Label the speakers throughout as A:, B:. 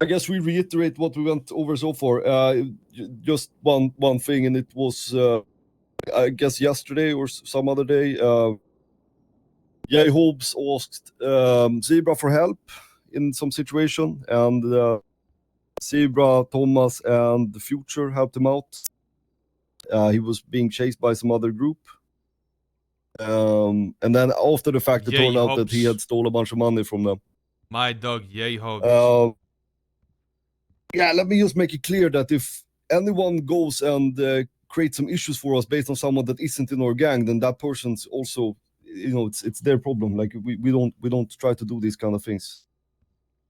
A: I guess we reiterate what we went over so far. Just one thing, and it was, I guess, yesterday or some other day. Jay Hobbs asked Zebra for help in some situation, and Zebra, Thomas, and the Future helped him out. He was being chased by some other group. And then after the fact, it turned out that he had stole a bunch of money from them.
B: My dog, Jay Hobbs.
A: Yeah, let me just make it clear that if anyone goes and creates some issues for us based on someone that isn't in our gang, then that person's also, it's their problem. Like we don't try to do these kind of things.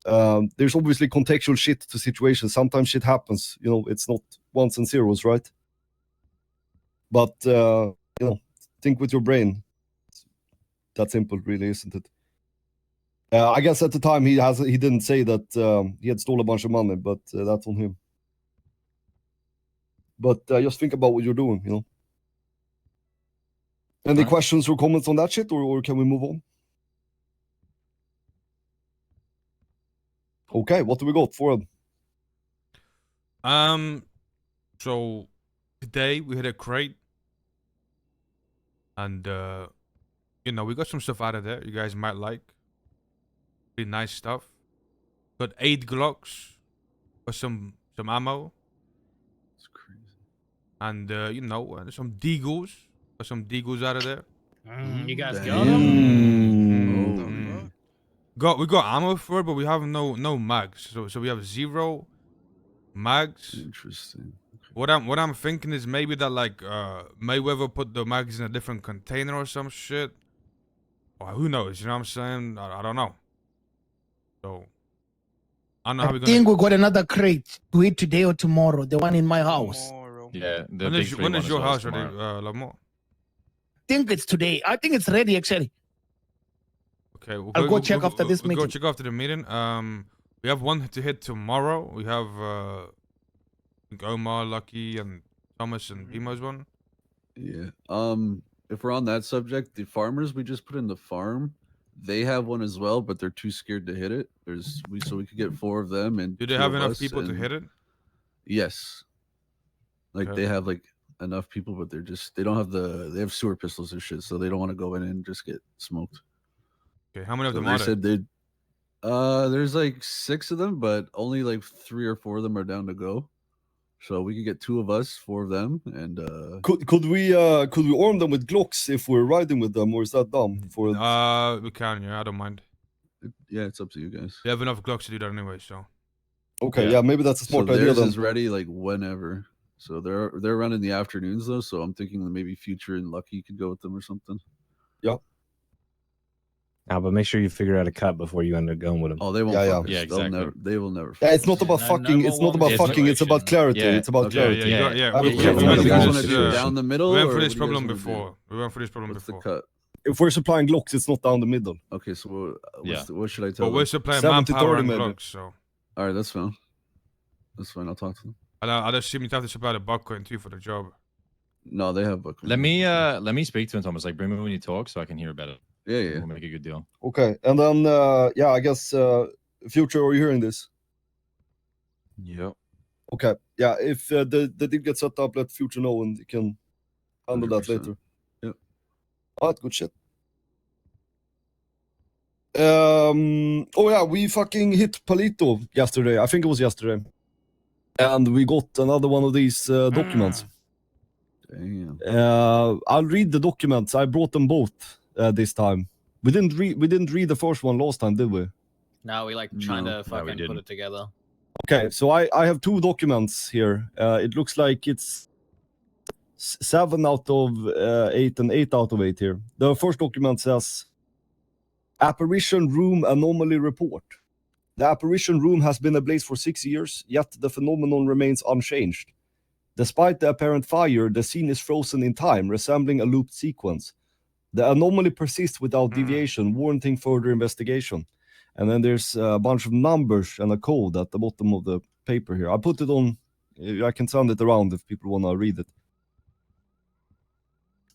A: There's obviously contextual shit to situations. Sometimes shit happens. It's not ones and zeros, right? But think with your brain. It's that simple, really, isn't it? I guess at the time he didn't say that he had stolen a bunch of money, but that's on him. But just think about what you're doing, Any questions or comments on that shit, or can we move on? Okay, what do we got for him?
B: So today we hit a crate, and we got some stuff out of there you guys might like. Pretty nice stuff. Got 8 Glocks for some ammo.
C: It's crazy.
B: And some Deagles. Got some Deagles out of there.
D: You guys got them?
B: We got ammo for it, but we have no mags. So we have 0 mags.
C: Interesting.
B: What I'm thinking is maybe that like Mayweather put the mags in a different container or some shit. Or who knows? You know what I'm saying? I don't know. So I don't know how we're gonna.
E: I think we got another crate to eat today or tomorrow. The one in my house.
F: Yeah.
B: When is your house ready, Lamar?
E: I think it's today. I think it's ready actually.
B: Okay,
E: I'll go check after this meeting.
B: Go check after the meeting. We have one to hit tomorrow. We have Omar, Lucky, and Thomas and Bimo's one.
C: Yeah. If we're on that subject, the farmers we just put in the farm, they have one as well, but they're too scared to hit it. So we could get 4 of them, and
B: do they have enough people to hit it?
C: Yes. Like they have like enough people, but they don't have they have sewer pistols and shit, so they don't want to go in and just get smoked.
B: Okay, how many of them are there?
C: They said there's like 6 of them, but only like 3 or 4 of them are down to go. So we could get 2 of us, 4 of them, and
A: could we arm them with Glocks if we're riding with them, or is that dumb?
B: We can, yeah, I don't mind.
C: Yeah, it's up to you guys.
B: We have enough Glocks to do that anyway, so.
A: Okay, yeah, maybe that's a smart idea.
C: Theirs
A: then
C: is ready like whenever. So they're running the afternoons though, so I'm thinking that maybe Future and Lucky could go with them or something.
A: Yeah.
G: But make sure you figure out a cut before you end up going with them.
C: Oh, they won't.
F: Yeah, exactly.
C: They will never.
A: Yeah, it's not about fucking. It's not about fucking. It's about clarity.
F: Yeah.
A: It's about clarity.
B: Yeah.
C: You guys want to do it down the middle?
B: We went through this problem before.
C: What's the cut?
A: If we're supplying Glocks, it's not down the middle.
C: Okay, so what should I tell them?
B: But we're supplying manpower and Glocks, so.
C: All right, that's fine. That's fine. I'll talk to them.
B: I'd assume you'd have to supply the buckcoin too for the job.
C: No, they have buckcoin.
F: Let me speak to him, Thomas. Like, bring me when you talk so I can hear better.
C: Yeah.
F: We'll make a good deal.
A: Okay, and then I guess Future, are you hearing this?
H: Yep.
A: Okay, yeah. If the deal gets set up, let Future know, and you can handle 100%. That later.
C: Yep.
A: Alright, good shit. Oh yeah, we fucking hit Palito yesterday. I think it was yesterday. And we got another one of these documents.
C: Damn.
A: I'll read the documents. I brought them both this time. We didn't read the first one last time, did we?
D: No, we trying to fucking put it together.
A: Okay, so I have 2 documents here. It looks like it's 7 out of 8 and 8 out of 8 here. The first document says Apparition Room Anomaly Report. The apparition room has been ablaze for 6 years, yet the phenomenon remains unchanged. Despite the apparent fire, the scene is frozen in time, resembling a looped sequence. The anomaly persists without deviation, warranting further investigation. And then there's a bunch of numbers and a code at the bottom of the paper here. I put it on, I can send it around if people want to read it.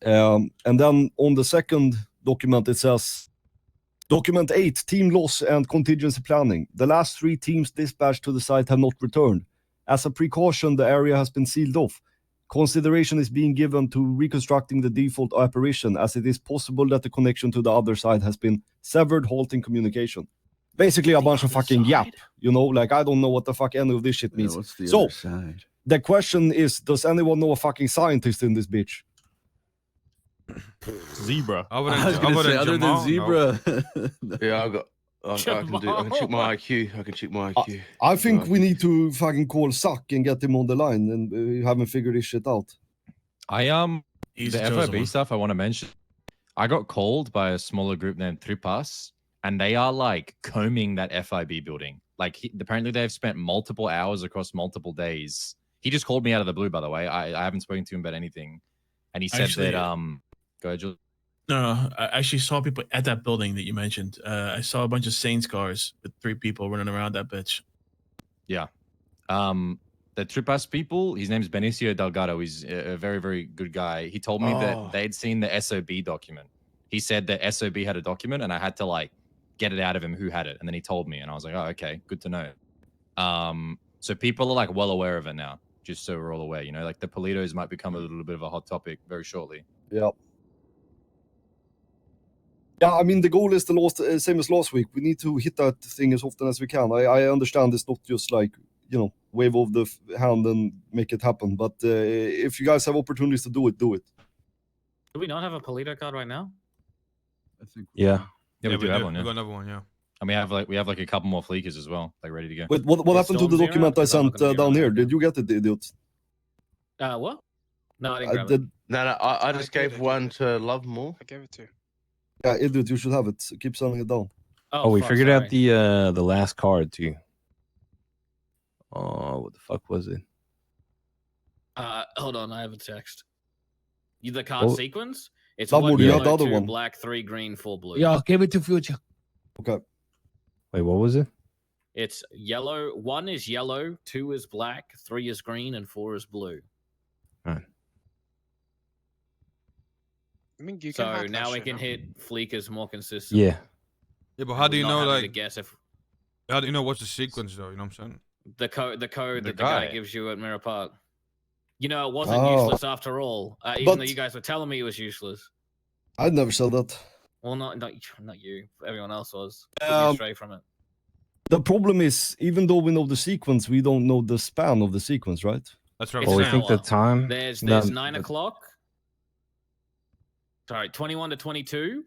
A: And then on the second document, it says Document 8, team loss and contingency planning. The last 3 teams dispatched to the site have not returned. As a precaution, the area has been sealed off. Consideration is being given to reconstructing the default apparition, as it is possible that the connection to the other side has been severed, halting communication. Basically a bunch of fucking yap, you know, like I don't know what the fuck any of this shit means.
C: What's the
A: So,
C: other side?
A: the question is, does anyone know a fucking scientist in this bitch?
F: Zebra.
C: I was gonna say, other than Zebra.
H: Yeah, I can do. I can check my IQ. I can check my IQ.
A: I think we need to fucking call Zuck and get him on the line, and we haven't figured this shit out.
F: The FOB stuff I want to mention. I got called by a smaller group named Tripas, and they are like combing that FIB building. Like apparently they've spent multiple hours across multiple days. He just called me out of the blue, by the way. I haven't spoken to him about anything, and he said that go ahead, Jules.
I: No, I actually saw people at that building that you mentioned. I saw a bunch of Saints cars with 3 people running around that bitch.
F: Yeah. The Tripas people, his name's Benicio Delgado. He's a very, very good guy. He told me that they'd seen the SOB document. He said that SOB had a document, and I had to like get it out of him who had it. And then he told me, and I was like, oh, okay, good to know. So people are like well aware of it now, just so we're all aware, you know, like the Politos might become a little bit of a hot topic very shortly.
A: Yeah. Yeah, I mean, the goal is the same as last week. We need to hit that thing as often as we can. I understand it's not just like, you know, wave of the hand and make it happen. But if you guys have opportunities to do it, do it.
D: Do we not have a Polito card right now?
C: I think.
G: Yeah.
F: Yeah, we do have one.
B: We
F: Yeah.
B: got another one, yeah.
F: And we have like a couple more fleekers as well, like ready to go.
A: Wait, what happened to the
D: Storm
A: document
D: Zero?
A: I
D: Is that not
A: sent
D: gonna be
A: down
D: around
A: here?
D: now?
A: Did you get it, idiot?
D: What? No, I didn't
A: I
D: grab it.
A: did.
H: No, I just gave one to Love More.
J: I gave it to you.
A: Yeah, idiot, you should have it. Keep sending it down.
G: Oh, we
D: fuck,
G: figured out
D: sorry.
G: the last card too. Oh, what the fuck was it?
D: Hold on, I have a text. The card
G: Oh.
D: sequence? It's
A: That
D: 1
A: would be
D: yellow,
A: the other
D: 2
A: one.
D: black, 3 green, 4 blue.
E: Yeah, give it to Future.
A: Okay.
G: Wait, what was it?
D: It's yellow. 1 is yellow, 2 is black, 3 is green, and 4 is blue.
J: I mean, you can
D: So
J: hack that
D: now we
J: shit,
D: can
J: huh?
D: hit fleekers more consistent.
G: Yeah.
B: Yeah, but
D: And
B: how do you
D: not
B: know,
D: having to
B: like,
D: guess if
B: how do you know what's the sequence, though? You know what I'm saying?
D: the code
F: The
D: that the
F: guy.
D: guy gives you at Mirror Park? You know, it wasn't
A: Oh.
D: useless after all. Even
A: But-
D: though you guys were telling me it was useless.
A: I never said that.
D: Well, not you. Everyone else was. Took me
A: Um,
D: astray from it.
A: The problem is, even though we know the sequence, we don't know the span of the sequence, right?
B: That's right.
D: It's
G: Well, we
D: an
G: think the
D: hour.
G: time.
D: There's
G: No,
D: 9 o'clock. Sorry, 21 to 22.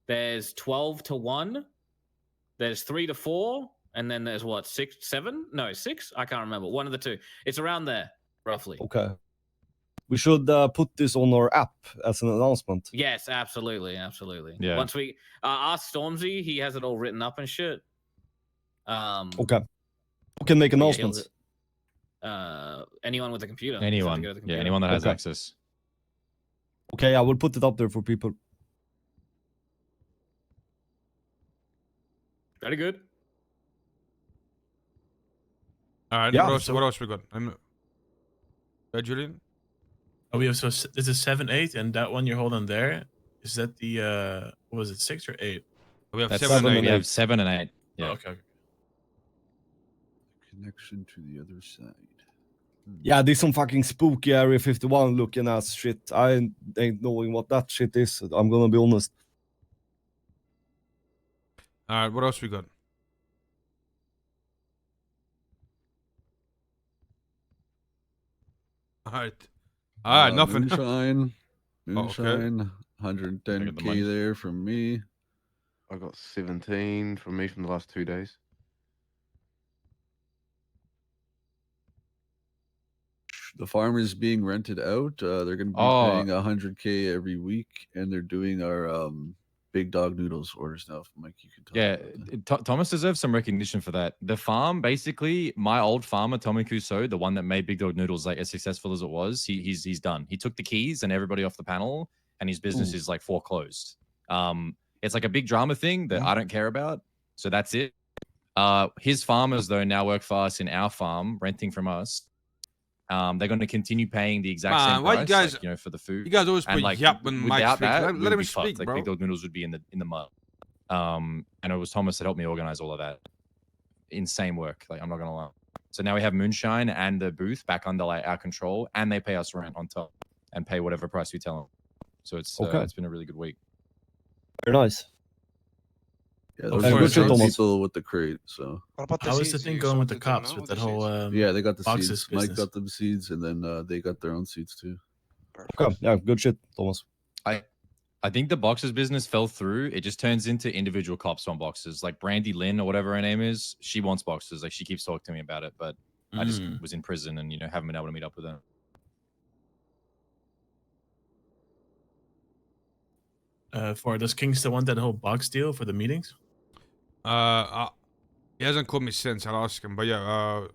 D: There's 12 to 1. There's 3 to 4. And then there's what, 6, 7? No, 6? I can't remember. One of the two. It's around there, roughly.
A: Okay. We should put this on our app as an announcement.
D: Yes, absolutely. Absolutely.
F: Yeah.
D: Once we ask Stormzy, he has it all written up and shit.
A: Okay. Who can make
D: yeah, he'll-
A: announcements?
D: Anyone with a computer. Just have to
F: Anyone.
D: go to the
F: Yeah,
D: computer.
F: anyone that has
A: Okay.
F: access.
A: Okay, I will put it up there for people.
D: Very good.
B: All right,
A: Yeah,
B: what else we got? Julian?
I: Oh, we have this is 7, 8, and that one you're holding there. Is that the what was it, 6 or 8?
B: We have
F: That's
B: 7 and 8.
F: We have 7 and 8. Yeah.
I: Oh, okay.
C: Connection to the other side.
A: Yeah, this some fucking spooky Area 51 looking ass shit. I ain't knowing what that shit is. I'm gonna be honest.
B: All right, what else we got? All right, nothing.
C: Moonshine.
B: Oh, okay.
C: Moonshine.
F: I got the
C: 110K
F: money.
C: there from me.
H: I got 17 from me from the last 2 days.
C: The farm is being rented out. They're going to be
F: Oh.
C: paying 100K every week, and they're doing our big dog noodles orders now. Mike, you can talk
F: Yeah,
C: about that.
F: Thomas deserves some recognition for that. The farm, basically, my old farmer, Tommy Kuso, the one that made Big Dog Noodles like as successful as it was, he's done. He took the keys and everybody off the panel, and his business is like foreclosed. It's like a big drama thing that I don't care about, so that's it. His farmers though now work for us in our farm, renting from us. They're going to continue paying the exact same
B: why
F: price,
B: you guys?
F: like, you know, for the food.
B: You guys always
F: And
B: put
F: like
B: yap when Mike
F: without
B: speaks.
F: that,
B: Let
F: we'd
B: him
F: be
B: speak,
F: fucked. Like
B: bro.
F: Big Dog Noodles would be in the mud. And it was Thomas that helped me organize all of that. Insane work. Like, I'm not gonna lie. So now we have Moonshine and the booth back under like our control, and they pay us rent on top and pay whatever price we tell them. So it's it's been a really good week.
A: Very nice.
C: Yeah,
I: Of
C: those are
I: course,
C: some
I: Thomas.
C: people with the crate. So
J: What about the
I: How is the
J: seeds?
I: thing
J: You
I: going with the
J: sorted them
I: cops
J: out
I: with
J: with
I: that
J: the
I: whole
J: seeds?
C: yeah, they got the
I: boxes
C: seeds. Mike
I: business?
C: got them seeds, and then they got their own seeds too.
A: Okay, yeah, good shit, Thomas.
F: I think the boxes business fell through. It just turns into individual cops on boxes. Like Brandy Lynn or whatever her name is, she wants boxes. Like she keeps talking to me about it, but I just was in prison and haven't been able to meet up with her.
I: Does King still want that whole box deal for the meetings?
B: He hasn't called me since. I'll ask him. But yeah,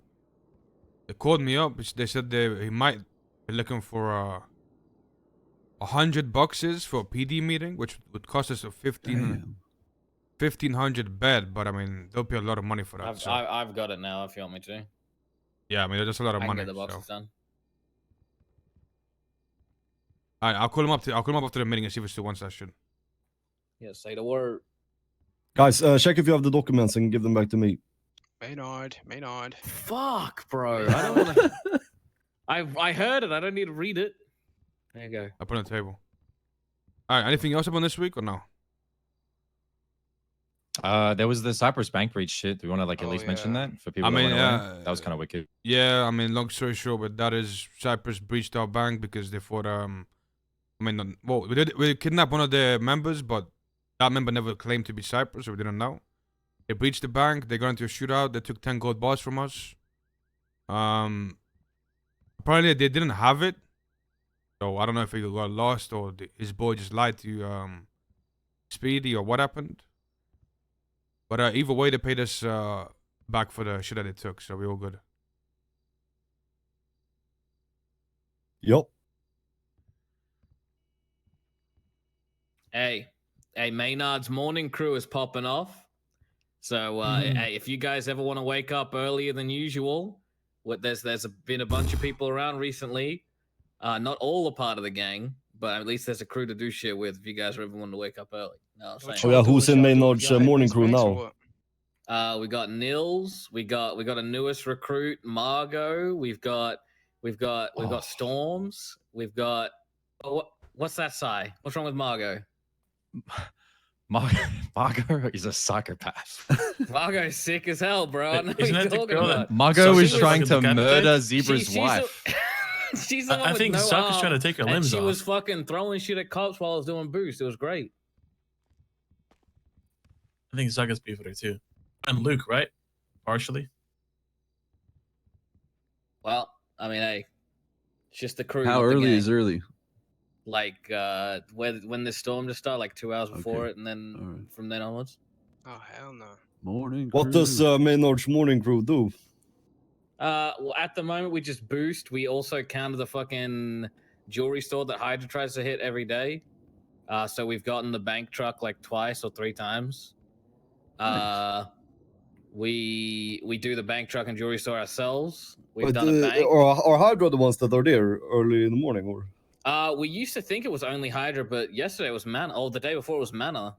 B: they called me up. They said he might be looking for 100 boxes for a PD meeting, which would cost us a 1,500 bed. But I mean, they'll pay a lot of money for that.
D: I've got it now if you want me to.
B: Yeah, I mean, that's a lot of
D: I can
B: money.
D: get the boxes done.
B: All right, I'll call him up. I'll call him up after the meeting and see if he still wants that shit.
D: Yeah, say the word.
A: Guys, check if you have the documents and give them back to me.
J: Maynard.
D: Fuck, bro. I don't want to. I heard it. I don't need to read it. There you go.
B: I put it on the table. All right, anything else about this week or no?
F: There was the Cyprus bank breach shit. Do we want to like at least mention that for people?
B: I mean,
F: that was kind of wicked.
B: Yeah, I mean, long story short, but that is Cyprus breached our bank because they thought I mean, well, we kidnapped one of their members, but that member never claimed to be Cyprus, so we didn't know. They breached the bank. They got into a shootout. They took 10 gold bars from us. Apparently they didn't have it, so I don't know if he got lost or his boy just lied to Speedy or what happened. But either way, they paid us back for the shit that they took, so we're all good.
A: Yep.
D: Hey, Maynard's morning crew is popping off. So hey, if you guys ever want to wake up earlier than usual, there's been a bunch of people around recently. Not all a part of the gang, but at least there's a crew to do shit with if you guys ever want to wake up early. No,
A: Oh yeah, who's in Maynard's morning crew now?
D: We got Nils. We got a newest recruit, Margot. We've got Storms. We've got what's that sigh? What's wrong with Margot?
F: Margot is a psychopath.
D: Margot's sick as hell, bro. I know
I: Isn't
D: what
I: that
D: you're
I: the
D: talking
I: girl
D: about.
I: that
F: Margot is
I: Sucker's
F: trying
I: like
F: to
I: a decapitated?
F: murder Zebra's
D: She's
F: wife.
D: She's the one
I: I
D: with
I: think
D: no
I: Sucker's
D: arm,
I: trying to take her
D: and
I: limbs
D: she
I: off.
D: was fucking throwing shit at cops while I was doing boost. It was great.
I: I think Zucker's beef with her too. And Luke, right? Partially.
D: Well, I mean, hey, it's just the crew.
C: How
D: not the
C: early
D: gang.
C: is early?
D: Like when this storm just started, like 2 hours before
C: Okay.
D: it, and then
C: Alright.
D: from then onwards.
J: Oh hell no.
C: Morning.
A: What does Maynard's morning crew do?
D: Well, at the moment we just boost. We also counter the fucking jewelry store that Hydra tries to hit every day. So we've gotten the bank truck like twice or 3 times.
C: Nice.
D: We do the bank truck and jewelry store ourselves. We've
A: But,
D: done a bank.
A: are Hydra the ones that are there early in the morning, or?
D: We used to think it was only Hydra, but yesterday it was Mana. Oh, the day before it was Mana.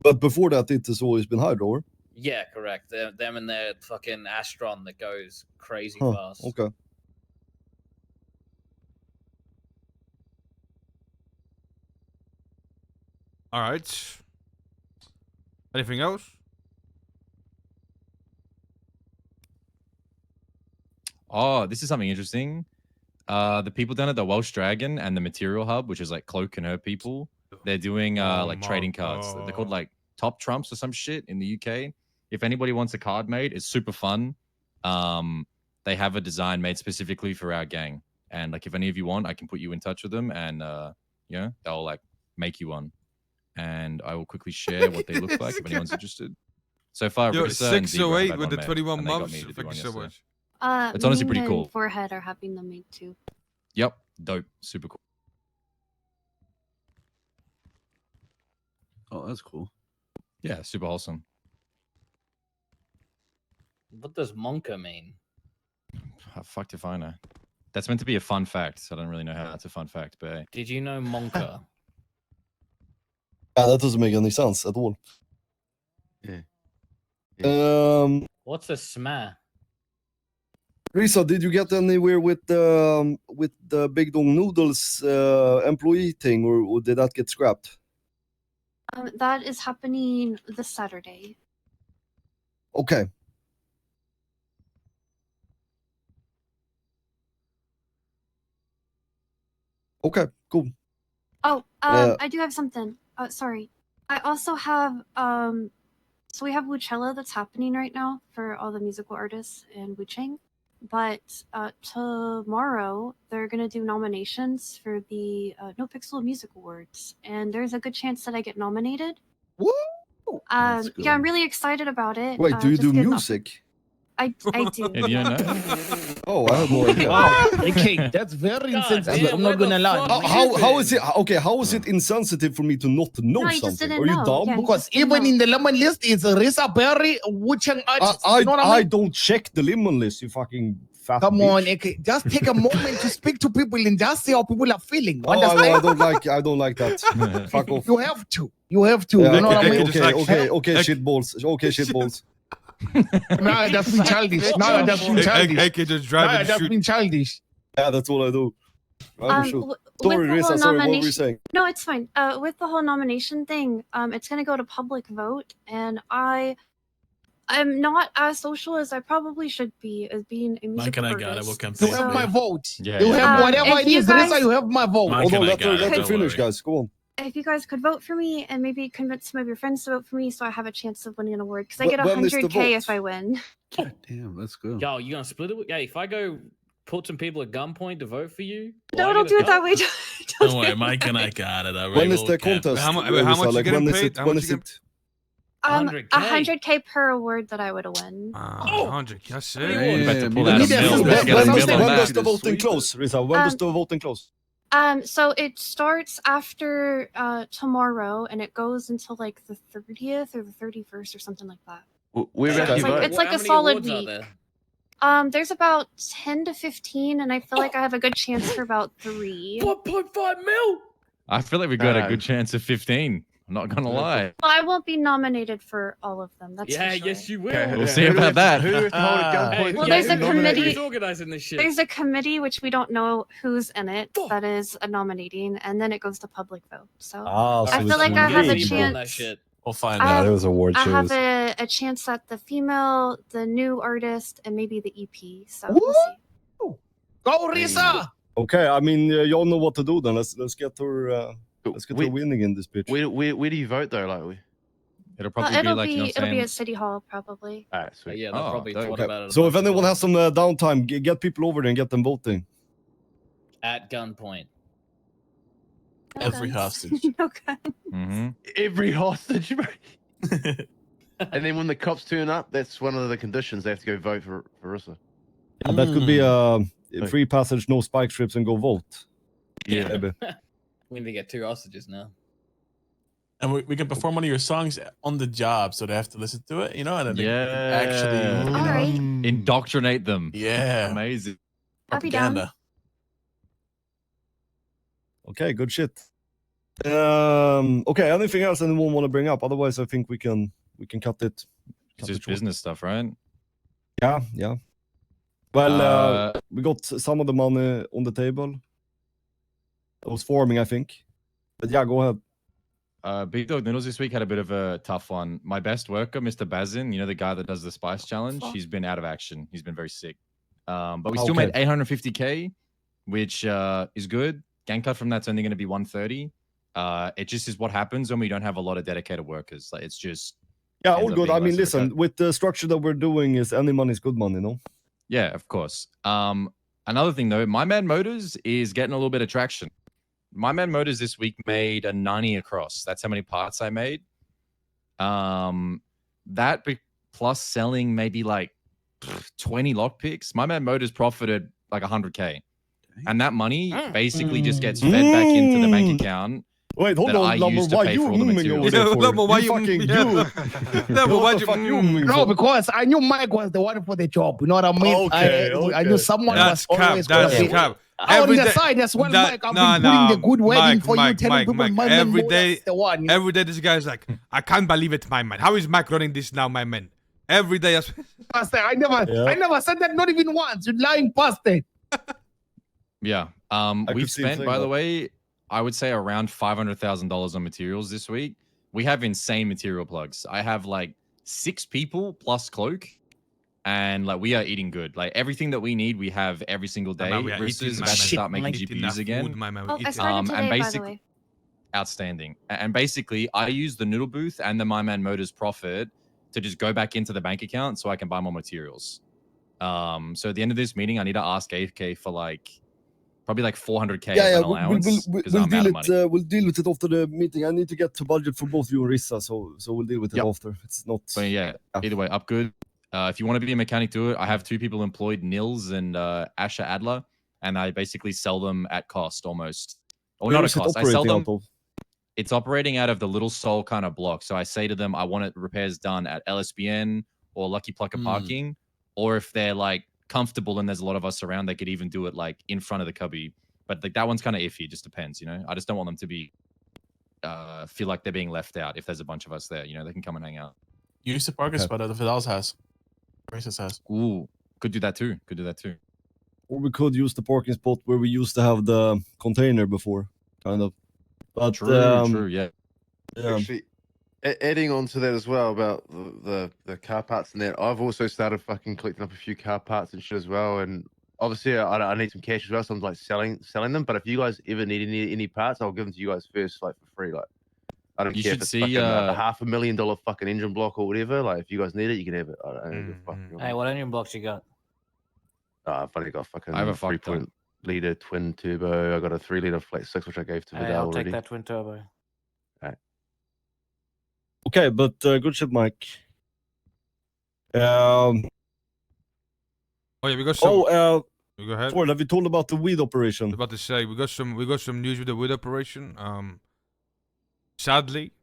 A: But before that, it has always been Hydra, or?
D: Yeah, correct. Them and their fucking Astron that goes crazy
A: Huh,
D: fast.
A: okay.
B: All right. Anything else?
F: Oh, this is something interesting. The people down at the Welsh Dragon and the Material Hub, which is like Cloak and her people, they're doing like trading cards. They're called like Top Trumps or some shit in the UK. If anybody wants a card made, it's super fun. They have a design made specifically for our gang. And like if any of you want, I can put you in touch with them and they'll like make you one. And I will quickly share what they look like if anyone's interested. So far,
B: Yo,
F: Rissa and Zebra
B: 608
F: have had
B: with
F: one
B: the
F: made,
B: 21
F: and they got
B: months.
F: me to do
B: Thank
F: one
B: you so
F: yesterday.
B: much.
F: It's honestly pretty
K: Ming
F: cool.
K: and Forehead are having them made too.
F: Yep, dope, super cool.
C: Oh, that's cool.
F: Yeah, super wholesome.
D: What does Monka mean?
F: How fucked if I know? That's meant to be a fun fact. So I don't really know how that's a fun fact, but hey.
D: Did you know Monka?
A: that doesn't make any sense at all.
D: What's a SMA?
A: Risa, did you get anywhere with the Big Dog Noodles employee thing, or did that get scrapped?
K: That is happening this Saturday.
A: Okay. Okay, cool.
K: Oh, I do have something. Sorry. I also have so we have Wuchella that's happening right now for all the musical artists in Wuchang. But tomorrow they're gonna do nominations for the NoPixel Music Awards, and there's a good chance that I get nominated.
A: Woo!
K: Yeah, I'm really excited about it.
A: Wait, do you do music?
K: I do.
F: Yeah, you know?
A: Oh, I have no idea.
E: Wow, okay, that's very insensitive. I'm not gonna lie.
A: How is it? Okay, how is it insensitive for me to not know
K: No, you just
A: something?
K: didn't
A: Are you
K: know.
A: dumb?
K: Yeah, you
E: Because
K: just didn't
E: even
K: know.
E: in the lemon list, it's Risa Berry, Wuchang artist. You know what I
A: I
E: mean?
A: don't check the lemon list. You fucking fat.
E: Come
A: bitch.
E: on, okay. Just take a moment to speak to people and just see how people are feeling.
A: Oh, I don't like that. Fuck off.
E: You have to. You have to.
A: Yeah,
E: You know what I mean?
A: okay, shitballs. Okay, shitballs.
E: No, that's been childish. No, that's been childish.
B: AK just
E: No,
B: driving
E: that's
B: shoot.
E: been childish.
A: Yeah, that's all I do.
K: With
A: Sorry,
K: the
A: Risa.
K: whole
A: Sorry, what were you
K: nomination-
A: saying?
K: No, it's fine. With the whole nomination thing, it's gonna go to public vote, and I'm not as social as I probably should be as being a music
I: Mike and I
K: artist.
I: got it. We'll
E: You
I: campaign.
E: have my vote.
F: Yeah,
E: You
F: yeah.
E: have whatever
K: if
E: it
K: you
E: is,
K: guys-
E: Risa, you have my vote.
I: Mike
A: Hold on,
I: and I
A: let
I: got it,
A: her
I: don't
A: finish,
I: worry.
A: guys. Go on.
K: If you guys could vote for me and maybe convince some of your friends to vote for me, so I have a chance of winning an award, because I get
A: When is the
K: 100K
A: vote?
K: if I win.
C: God damn, let's go.
D: Yo, you gonna split it? Yeah, if I go put some people at gunpoint to vote for you.
K: No,
D: will I
K: don't
D: get
K: do
D: a
K: it that
D: cut?
K: way.
I: Don't worry, Mike and I got it. All right,
A: When is
I: we'll
A: the
I: camp.
A: contest?
B: How mu- how
A: Risa?
B: much you
A: Like,
B: getting
A: when is
B: paid?
A: it?
B: How
A: When
B: much
A: is
B: you
A: it?
D: 100K.
K: 100K per award that I would win.
B: 100. That's it.
F: We're about to
C: Damn,
F: pull
C: you
F: out a
C: need
E: that
F: mill.
E: system.
F: Let's get a
E: When
F: mill
E: does
F: on
A: When
F: that.
A: does the voting close, Risa? When does the voting close?
K: So it starts after tomorrow, and it goes until like the 30th or the 31st or something like that.
H: We're
K: So
H: about
K: it's
H: to
K: like
H: vote.
K: it's like
D: How
K: a
D: many
K: solid
D: awards are
K: week.
D: there?
K: There's about 10 to 15, and I feel like I have a good chance for about 3.
D: 1.5 mil.
F: I feel like we got a good chance of 15. I'm not gonna lie.
K: Well, I won't be nominated for all of them. That's
D: Yeah,
K: for sure.
D: yes, you will.
H: Okay,
F: We'll see
H: who do we
F: about
H: have to-
F: that.
H: Who do we have to hold at gunpoint?
K: Well,
H: to
K: there's a
H: nominate?
K: committee-
D: Who's organizing this shit?
K: There's a committee which we don't know who's in it that is nominating, and then it goes to public vote. So
G: Ah, so
K: I
G: it's
K: feel like
G: a
K: I have a
G: league.
D: That
K: chance.
D: shit.
I: We'll find
K: I
I: out.
G: Yeah, it was award
K: I have
G: shows.
K: a chance at the female, the new artist, and maybe the EP. So we'll see.
E: Go, Risa!
A: Okay, I mean, y'all know what to do then. Let's get her. Let's get her
H: Where-
A: winning in this bitch.
H: Where do you vote though? Like,
F: It'll probably be
K: It'll
F: like, you know what
K: it'll
F: I'm
K: be
F: saying?
K: at City Hall probably.
H: alright, sweet.
D: Yeah, they'll
F: Oh,
D: probably
F: dope.
D: talk
A: Okay.
D: about it. a
A: So if
D: bunch
A: anyone
D: more.
A: has some downtime, get people over there and get them voting.
D: At gunpoint.
K: No
I: Every
K: guns.
I: hostage.
K: No guns.
F: Mm-hmm.
H: Every hostage, bro. And then when the cops turn up, that's one of the conditions. They have to go vote for Risa.
A: Yeah, that could be a free passage, no spike strips, and go vote.
H: Yeah.
A: Maybe.
D: We need to get 2 hostages now.
I: And we can perform one of your songs on the job, so they have to listen to it, you know, and then they
F: Yeah.
I: can actually, you know,
K: Alright.
F: Indoctrinate them.
I: yeah,
F: Amazing.
K: I'll be down.
I: propaganda.
A: Okay, good shit. Okay, anything else anyone want to bring up? Otherwise, I think we can cut it.
F: It's just business stuff, right?
A: Yeah. Well, we got some of the money on the table. It was forming, I think. But yeah, go ahead.
F: Big Dog Noodles this week had a bit of a tough one. My best worker, Mr. Bazin, you know, the guy that does the spice challenge, he's been out of action. He's been very sick. But we still made 850K, which is good. Gang cut from that's only going to be 130. It just is what happens when we don't have a lot of dedicated workers. Like, it's just
A: Yeah,
F: ends
A: all
F: up
A: good.
F: being
A: I mean,
F: less of a
A: listen,
F: cut.
A: with the structure that we're doing, is any money is good money, no?
F: Yeah, of course. Another thing though, My Man Motors is getting a little bit of traction. My Man Motors this week made a 90 across. That's how many parts I made. Plus selling maybe like 20 lockpicks. My Man Motors profited like 100K. And that money basically just gets fed back into the bank account.
A: Wait, hold
F: that
A: on,
F: I
A: Lumber.
F: use to
A: Why
F: pay
A: you
F: for all the
A: moving
F: materials.
A: over there for?
B: Lumber, why
A: You
B: you
A: fucking
B: yeah.
A: you?
B: Lumber,
A: What
B: why
A: the
B: you
A: fuck you moving
E: No,
A: for?
E: because I knew Mike was the one for the job. You know what I mean?
A: Okay,
E: I
A: okay.
E: knew someone
B: That's
E: was
B: cap.
E: always gonna
B: That's
E: be-
B: cap.
E: On the side as well, Mike. I've been putting the good wedding for you, telling people my man
B: every
E: know
B: day,
E: that's the one. You know?
B: every day this guy's like, I can't believe it, my man. How is Mike running this now, my man? Every day.
E: Pastor, I never said that, not even once. You're lying, Pastor.
F: Yeah. We've
A: could see him
F: spent,
A: saying
F: by the
A: that.
F: way, I would say around $500,000 on materials this week. We have insane material plugs. I have like 6 people plus cloak, and like we are eating good. Like everything that we need, we have every single day.
B: Man, we are
F: Rissa is
B: eating,
F: about to
B: man.
F: start making
B: Eating
F: GPUs
B: that
F: again.
B: food, my man.
K: Oh, I started
F: and
K: today, by the
F: basically,
K: way.
F: outstanding. And basically, I use the noodle booth and the My Man Motors profit to just go back into the bank account so I can buy more materials. So at the end of this meeting, I need to ask AFK for like probably like 400k
A: Yeah,
F: as
A: yeah.
F: an allowance because I'm out of money.
A: We'll deal with it after the meeting. I need to get to budget for both you and Rissa, so we'll deal with it after. It's not.
F: But yeah, either way, up good. If you want to be a mechanic, do it. I have 2 people employed, Nils and Asher Adler, and I basically sell them at cost almost. Or
A: Where
F: not at
A: is it
F: cost. I sell
A: operating
F: them.
A: out of?
F: It's operating out of the Little Seoul kind of block. So I say to them, I want it repairs done at LSBN or Lucky Plucker Parking, or if they're like comfortable and there's a lot of us around, they could even do it like in front of the cubby. But like that one's kind of iffy. It just depends, you know. I just don't want them to be feel like they're being left out if there's a bunch of us there. You know, they can come and hang out.
I: Use the parking spot that Vidal's has. Racist has.
F: Ooh, could do that too. Could do that too.
A: Or we could use the parking spot where we used to have the container before, kind of. But
F: True, yeah.
H: Actually, adding on to that as well about the car parts and that, I've also started fucking collecting up a few car parts and shit as well. And obviously, I need some cash as well, so I'm like selling them. But if you guys ever need any parts, I'll give them to you guys first, like for free. Like, I don't
F: You
H: care
F: should
H: if it's
F: see,
H: fucking a $500,000 fucking engine block or whatever. Like, if you guys need it, you can have it. I don't give a fuck.
L: Hey, what engine blocks you got?
H: I've only got fucking
F: I have a fuck ton.
H: 3.0 twin turbo. I got a 3 liter flat 6, which I gave to
L: Hey,
H: Vidal
L: I'll
H: already.
L: take that twin turbo.
A: Okay, but good shit, Mike.
B: Oh yeah, we got some.
A: Go
B: ahead.
A: Ford, have you told about the weed operation?
B: I was about to say we got some news with the weed operation. Sadly,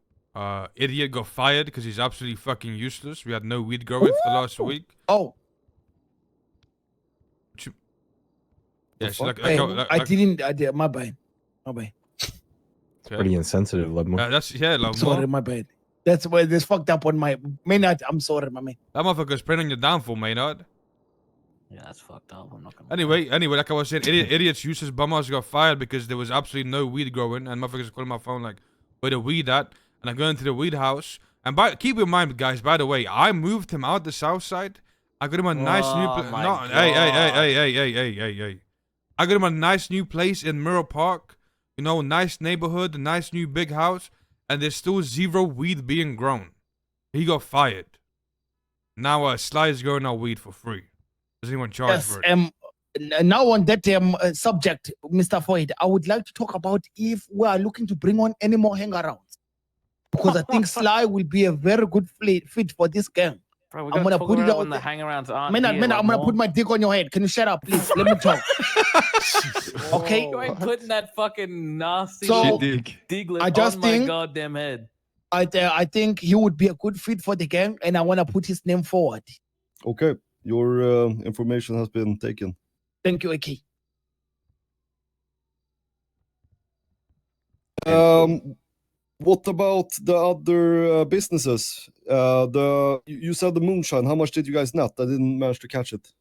B: idiot got fired because he's absolutely fucking useless. We had no weed growing for the last week.
E: Oh.
B: Yeah, so
E: I didn't. My bad.
B: Okay.
G: Pretty insensitive, Ludmore.
E: Sorry, my bad. That's why this fucked up on my Maynard. I'm sorry, my man.
B: That motherfucker's praying on your downfall, Maynard.
L: Yeah, that's fucked up. I'm not gonna.
B: Anyway, like I was saying, idiots, useless bummers got fired because there was absolutely no weed growing, and motherfuckers calling my phone like, "Where the weed at?" And I go into the weed house. And keep in mind, guys. By the way, I moved him out the south side. I got him a nice new place. No, hey. I got him a nice new place in Mirror Park. You know, nice neighborhood, a nice new big house, and there's still 0 weed being grown. He got fired. Now Sly is growing our weed for free. Does anyone charge for it?
E: Now on that subject, Mr. Floyd, I would like to talk about if we are looking to bring on any more hangarounds. Because I think Sly will be a very good fit for this gang.
L: Bro,
E: I'm gonna put it out
L: when the
E: there.
L: hangarounds aren't
E: Maynard,
L: here,
E: I'm gonna put my dick on your head. Can you shut up, please? Let me talk. Okay.
L: You ain't putting that fucking nasty
E: So,
L: diglet
E: I just
L: on
E: think-
L: my goddamn head.
E: I think he would be a good fit for the gang, and I want to put his name forward.
A: Okay, your information has been taken.
E: Thank you, Aki.
A: What about the other businesses? You said the moonshine. How much did you guys net? I didn't manage to catch it.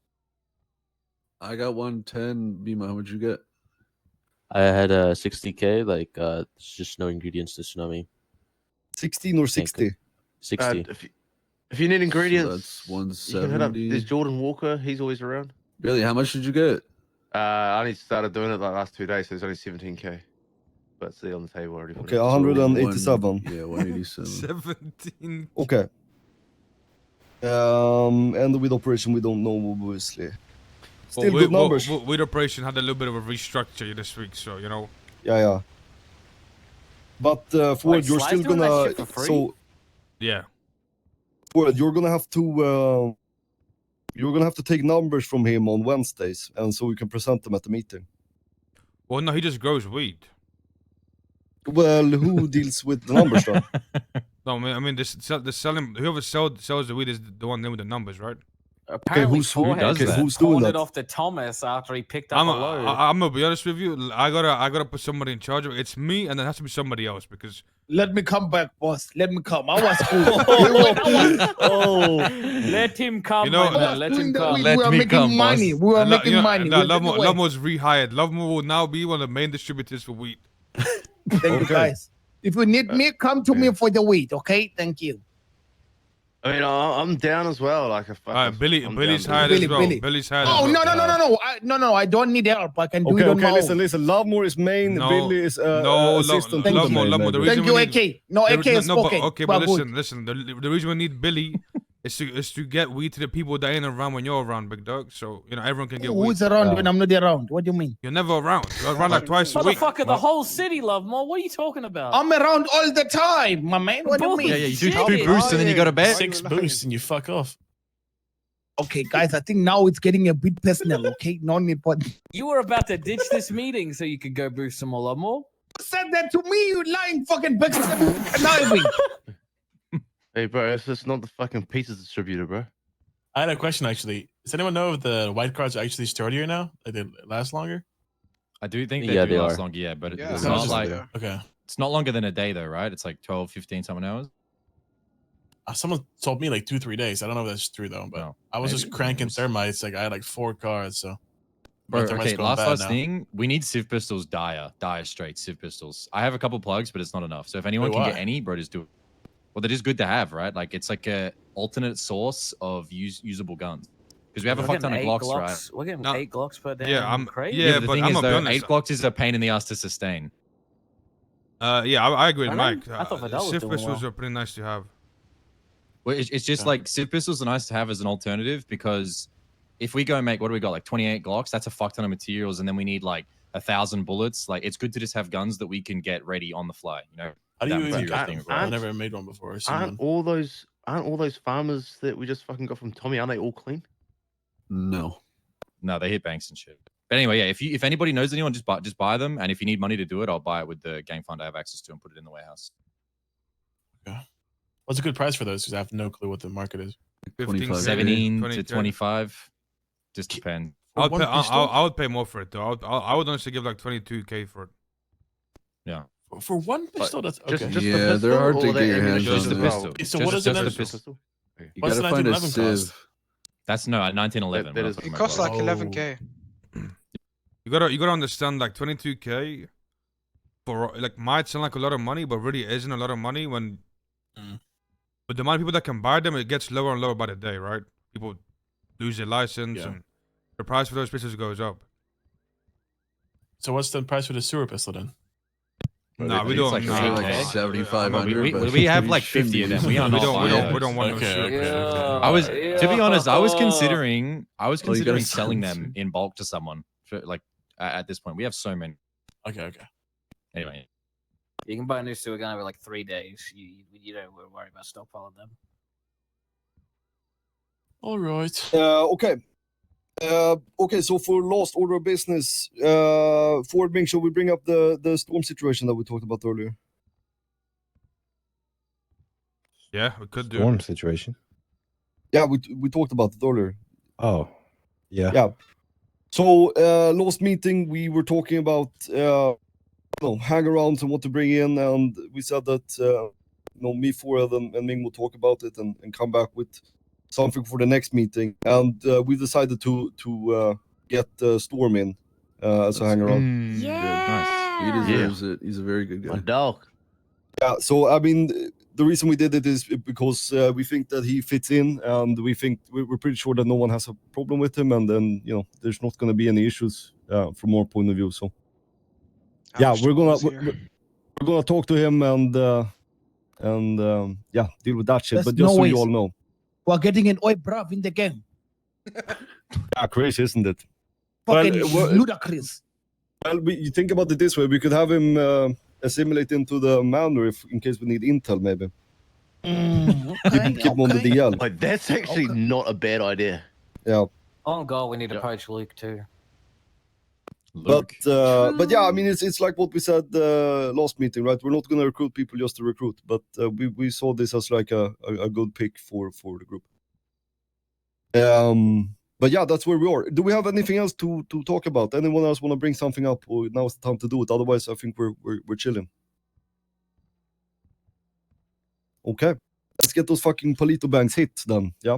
C: I got 110. Bima, how much you get?
M: I had a 60k. Like, it's just no ingredients. This tsunami.
A: 16 or 60?
M: 60.
H: If you need ingredients,
C: so that's
H: you can hit up.
C: 170.
H: There's Jordan Walker. He's always around.
C: Really? How much did you get?
H: I only started doing it like last 2 days, so it's only 17k. But it's on the table already.
A: Okay, 187.
C: Yeah, 187.
B: 17.
A: Okay. And with operation, we don't know, obviously. Still good numbers.
B: With operation had a little bit of a restructure this week, so you know.
A: Yeah. But Ford, you're still gonna
B: yeah.
A: Ford, you're gonna have to take numbers from him on Wednesdays, and so we can present them at the meeting.
B: Well, no, he just grows weed.
A: Well, who deals with the numbers, though?
B: No, I mean, the selling, whoever sells the weed is the one with the numbers, right?
L: Apparently,
A: who's- who
L: Forehead
F: does
L: just
F: that?
A: Who's doing
L: pawned
A: that?
L: it off to Thomas after he picked up
B: I'm
L: a load.
B: gonna be honest with you. I gotta put somebody in charge of it. It's me, and there has to be somebody else because
E: Let me come back, boss. Let me come. I was cool.
L: Let him come,
B: You know,
L: my man. Let him come.
E: we were
F: me
E: making
F: come,
E: money.
F: boss.
E: We were making money.
B: Nah,
E: We were making
B: Lovemo was rehired. Lovemo will now be one of the main distributors for wheat.
E: Thank you,
A: Okay.
E: guys. If you need me, come to me for the wheat, okay? Thank you.
H: I mean, I'm down as well. Like a fucking.
B: Billy's hired
E: Billy,
B: as well.
E: Billy.
B: Billy's hired
E: Oh,
B: as
E: no,
B: well.
E: no. I don't need help. I can do
A: Okay,
E: it on
A: okay,
E: my
A: listen,
E: own.
A: listen. Lovemore is main,
B: No,
A: Billy is
B: no,
A: assistant.
E: Thank
A: to
E: you.
A: the main,
B: Lovemo, the
A: maybe.
B: reason
E: Thank you,
B: we need-
E: AK. No, AK is
B: but
E: spoken.
B: okay,
E: We're
B: but
E: good.
B: listen. The reason we need Billy is to get weed to the people that ain't around when you're around, big dog. So everyone can get weed.
E: Who's around when I'm not around? What do you mean?
B: You're never around. You're around like twice a week.
L: Motherfucker, the whole city, Lovemore. What are you talking about?
E: I'm around all the time, my man. What do you mean?
F: Yeah, you do
L: Bullshit.
F: 2 boosts and then you go to bed.
I: 6 boosts and you fuck off.
E: Okay, guys, I think now it's getting a bit personal, okay? No need for...
L: You were about to ditch this meeting so you could go boost some more Lovemore.
E: You said that to me, you lying fucking conniving.
H: Hey, bro, it's just not the fucking pieces distributor, bro.
I: I had a question actually. Does anyone know if the white cards are actually sturdier now? Like they last longer?
F: I do think
M: Yeah,
F: they do
M: they
F: last
M: are.
F: longer, yeah, but
J: Yeah,
F: it's
I: No,
F: not
I: just-
F: like
I: okay.
F: it's not longer than a day though, right? It's like 12, 15 something hours.
I: Someone told me like 2-3 days. I don't know if that's true though, but
F: No,
I: I was
F: maybe.
I: just cranking thermites. Like I had like 4 cards, so
F: Bro,
I: my thermites
F: okay,
I: going bad
F: last
I: now.
F: thing, we need Civ pistols dire straight Civ pistols. I have a couple plugs, but it's not enough. So if anyone
I: Wait,
F: can
I: why?
F: get any, bro, just do it. Well, they're just good to have, right? Like it's like a alternate source of usable guns because we have a
L: We're
F: fuck ton of
L: getting
F: Glocks, right?
L: We're getting
B: No.
L: 8 Glocks per damn
B: Yeah, I'm-
L: crate.
B: yeah,
F: but the
B: but
F: thing
B: I'm
F: is,
B: gonna be
F: though,
B: honest,
F: 8 Glocks is a pain in the ass to sustain.
B: Yeah, I agree with
L: Really?
B: Mike.
L: I thought Vidal was
B: Civ
L: doing
B: pistols
L: well.
B: are pretty nice to have.
F: Well, it's just
I: Yeah.
F: like Civ pistols are nice to have as an alternative because if we go and make what do we got like 28 Glocks, that's a fuck ton of materials, and then we need like 1,000 bullets. Like it's good to just have guns that we can get ready on the fly. You know,
I: How do
F: that
I: you even
F: material
I: get
F: thing
I: them?
F: required.
I: I've never made one before. or seen
H: Aren't
I: one.
H: all those farmers that we just fucking got from Tommy? Aren't they all clean?
C: No.
F: No, they hit banks and shit. But anyway, yeah, if anybody knows anyone, just buy them. And if you need money to do it, I'll buy it with the gang fund I have access to and put it in the warehouse.
I: What's a good price for those? Because I have no clue what the market is.
B: 15,
C: 25.
F: 17
B: 20,
F: to 25. Just depend.
B: I would
I: one
B: pay,
I: pistol?
B: I would pay more for it though. I would honestly give like 22k for it.
F: Yeah.
I: For one pistol, that's
H: Just,
I: okay.
H: just
C: Yeah,
H: the pistol,
C: they're hard
H: or
C: to
H: the
C: get your hands
H: ammunition
F: Just the
C: on.
H: as well?
F: pistol.
I: So what is the
F: just
I: next-
F: the pistol.
C: You
I: What's
C: gotta
I: the
C: find a
I: 1911
C: sieve.
I: cost?
F: That's no, 1911.
H: That
F: we're not
H: is-
F: talking
J: It
F: about
J: costs
F: Glocks.
J: like 11k.
B: You gotta understand like 22k for like might sound like a lot of money, but really isn't a lot of money when.
I: Mm.
B: But the amount of people that can buy them, it gets lower and lower by the day, right? People lose their license,
I: Yeah.
B: and the price for those pistols goes up.
I: So what's the price for the sewer pistol then?
B: Nah,
F: I
B: we
F: think
B: don't.
F: it's
B: Nah,
F: like
B: nah,
C: like
B: nah,
C: 7,500. but
F: we have
C: you
F: like
C: shouldn't
F: 50 of
C: be
F: them. We are
C: using
F: not
C: those.
F: buying
B: we don't want
I: Okay,
B: no shit.
I: okay.
F: I was, to be honest, I was considering
C: Oh, you gotta
F: selling
C: send
F: them in bulk to someone. For, like at this point, we have so many.
I: Okay.
F: Anyway,
L: You can buy a new sewer gun over like 3 days. You don't worry about stockpiling them.
I: All right.
A: Okay. Okay, so for last order of business, Ford Bing, shall we bring up the storm situation that we talked about earlier?
B: Yeah, we could do.
G: Storm situation.
A: Yeah, we talked about it earlier.
G: Oh, yeah.
A: Yeah. So last meeting we were talking about hang-arounds and what to bring in, and we said that me, Ford, and Ming will talk about it and come back with something for the next meeting. And we decided to get Storm in as a hang-around.
C: He deserves it. He's a very good guy.
H: My dog.
A: Yeah, so I mean, the reason we did it is because we think that he fits in, and we're pretty sure that no one has a problem with him, and then there's not going to be any issues from our point of view. So yeah, we're gonna talk to him and deal with that shit.
E: There's
A: but just
E: no
A: so
E: ways.
A: you all know,
E: We're getting an oi bruv in the game.
A: yeah, crazy, isn't it?
E: Fucking
A: well,
E: ludicrous.
A: Well, you think about it this way: we could have him assimilate into the manor in case we need intel, maybe.
E: Okay,
A: Keep him on the DL.
H: Like, that's actually not a bad idea.
A: Yeah.
L: On goal, we need to poach Luke too.
A: But yeah, I mean, it's like what we said last meeting, right? We're not going to recruit people just to recruit, but we saw this as like a good pick for the group. But yeah, that's where we are. Do we have anything else to talk about? Anyone else want to bring something up? Or now's the time to do it. Otherwise, I think we're chilling. Okay, let's get those fucking Palito banks hit then. Yeah.